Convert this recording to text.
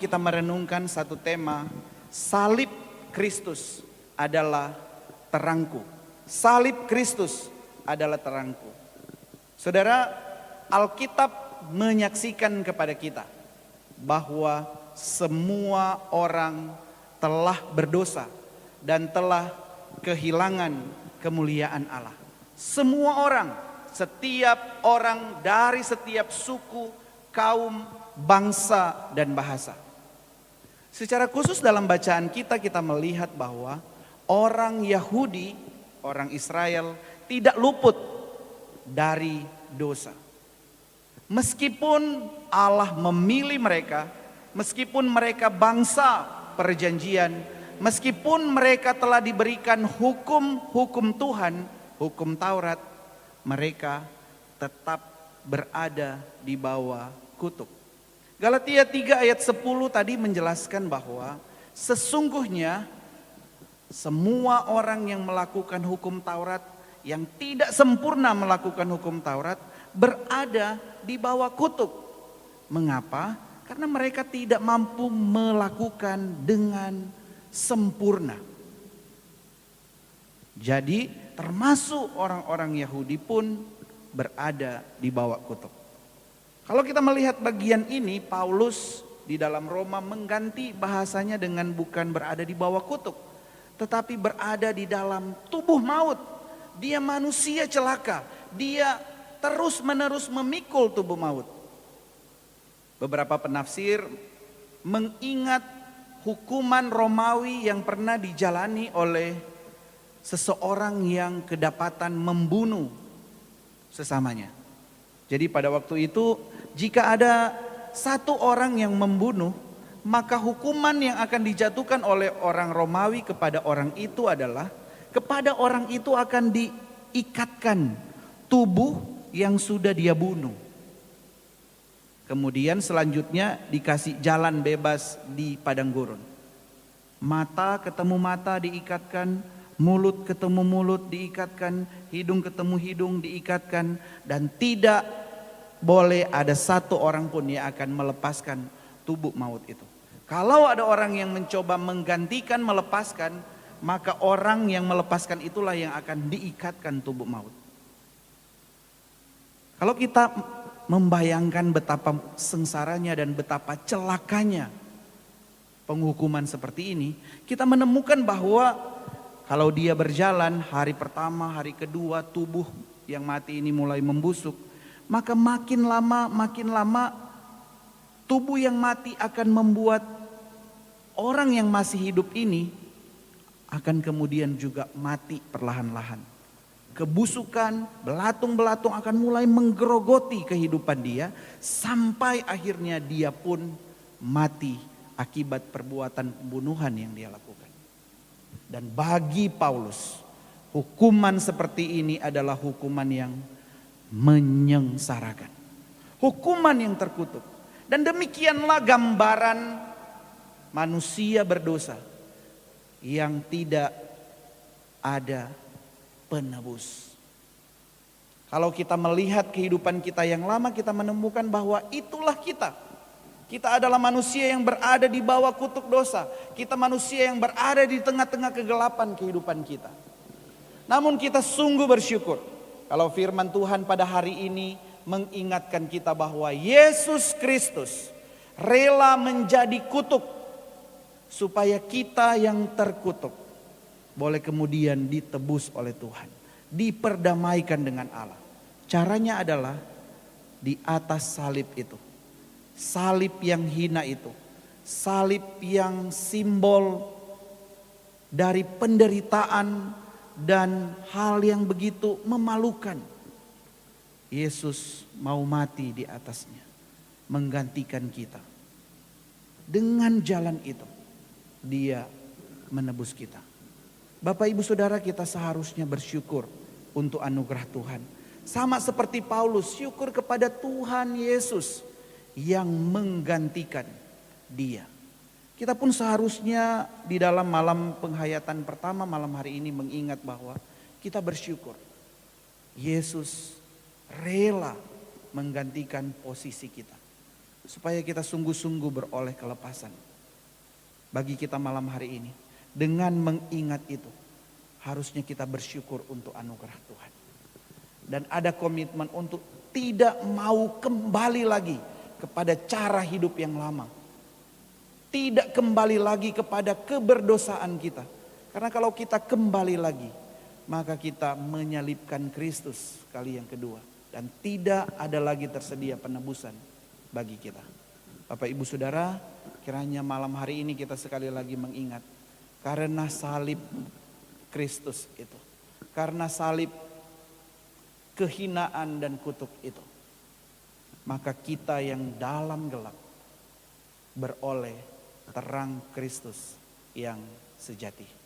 Kita merenungkan satu tema, salib Kristus adalah terangku. Salib Kristus adalah terangku. Saudara, Alkitab menyaksikan kepada kita bahwa semua orang telah berdosa dan telah kehilangan kemuliaan Allah. Semua orang, setiap orang dari setiap suku, kaum, bangsa, dan bahasa. Secara khusus dalam bacaan kita melihat bahwa orang Yahudi, orang Israel tidak luput dari dosa. Meskipun Allah memilih mereka, meskipun mereka bangsa perjanjian, meskipun mereka telah diberikan hukum Tuhan, hukum Taurat, mereka tetap berada di bawah kutuk. Galatia 3 ayat 10 tadi menjelaskan bahwa sesungguhnya semua orang yang melakukan hukum Taurat, yang tidak sempurna melakukan hukum Taurat, berada di bawah kutuk. Mengapa? Karena mereka tidak mampu melakukan dengan sempurna. Jadi termasuk orang-orang Yahudi pun berada di bawah kutuk. Kalau kita melihat bagian ini, Paulus di dalam Roma mengganti bahasanya dengan bukan berada di bawah kutuk, tetapi berada di dalam tubuh maut. Dia manusia celaka, dia terus-menerus memikul tubuh maut. Beberapa penafsir mengingat hukuman Romawi yang pernah dijalani oleh seseorang yang kedapatan membunuh sesamanya. Jadi pada waktu itu jika ada satu orang yang membunuh, maka hukuman yang akan dijatuhkan oleh orang Romawi kepada orang itu adalah kepada orang itu akan diikatkan tubuh yang sudah dia bunuh. Kemudian selanjutnya dikasih jalan bebas di padang gurun. Mata ketemu mata diikatkan, mulut ketemu mulut diikatkan, hidung ketemu hidung diikatkan, dan tidak boleh ada satu orang pun yang akan melepaskan tubuh maut itu. Kalau ada orang yang mencoba menggantikan melepaskan, maka orang yang melepaskan itulah yang akan diikatkan tubuh maut. Kalau kita membayangkan betapa sengsaranya dan betapa celakanya penghukuman seperti ini, kita menemukan bahwa kalau dia berjalan hari pertama, hari kedua, tubuh yang mati ini mulai membusuk, maka makin lama tubuh yang mati akan membuat orang yang masih hidup ini akan kemudian juga mati perlahan-lahan. Kebusukan, belatung-belatung akan mulai menggerogoti kehidupan dia sampai akhirnya dia pun mati akibat perbuatan pembunuhan yang dia lakukan. Dan bagi Paulus, hukuman seperti ini adalah hukuman yang menyengsarakan, hukuman yang terkutuk. Dan demikianlah gambaran manusia berdosa yang tidak ada penebus. Kalau kita melihat kehidupan kita yang lama, kita menemukan bahwa itulah kita. Kita adalah manusia yang berada di bawah kutuk dosa. Kita manusia yang berada di tengah-tengah kegelapan kehidupan kita. Namun kita sungguh bersyukur kalau firman Tuhan pada hari ini mengingatkan kita bahwa Yesus Kristus rela menjadi kutuk supaya kita yang terkutuk boleh kemudian ditebus oleh Tuhan, diperdamaikan dengan Allah. Caranya adalah di atas salib itu. Salib yang hina itu, salib yang simbol dari penderitaan dan hal yang begitu memalukan. Yesus mau mati di atasnya, menggantikan kita. Dengan jalan itu, dia menebus kita. Bapak ibu saudara, kita seharusnya bersyukur untuk anugerah Tuhan. Sama seperti Paulus, syukur kepada Tuhan Yesus yang menggantikan dia. Kita pun seharusnya di dalam malam penghayatan pertama malam hari ini mengingat bahwa kita bersyukur Yesus rela menggantikan posisi kita. supaya kita sungguh-sungguh beroleh kelepasan. Bagi kita malam hari ini, dengan mengingat itu, harusnya kita bersyukur untuk anugerah Tuhan. Dan ada komitmen untuk tidak mau kembali lagi kepada cara hidup yang lama. Tidak kembali lagi kepada keberdosaan kita. Karena kalau kita kembali lagi, maka kita menyalibkan Kristus kali yang kedua. Dan tidak ada lagi tersedia penebusan bagi kita. Bapak Ibu Saudara, kiranya malam hari ini kita sekali lagi mengingat. Karena salib Kristus itu. Karena salib kehinaan dan kutuk itu. Maka kita yang dalam gelap beroleh terang Kristus yang sejati.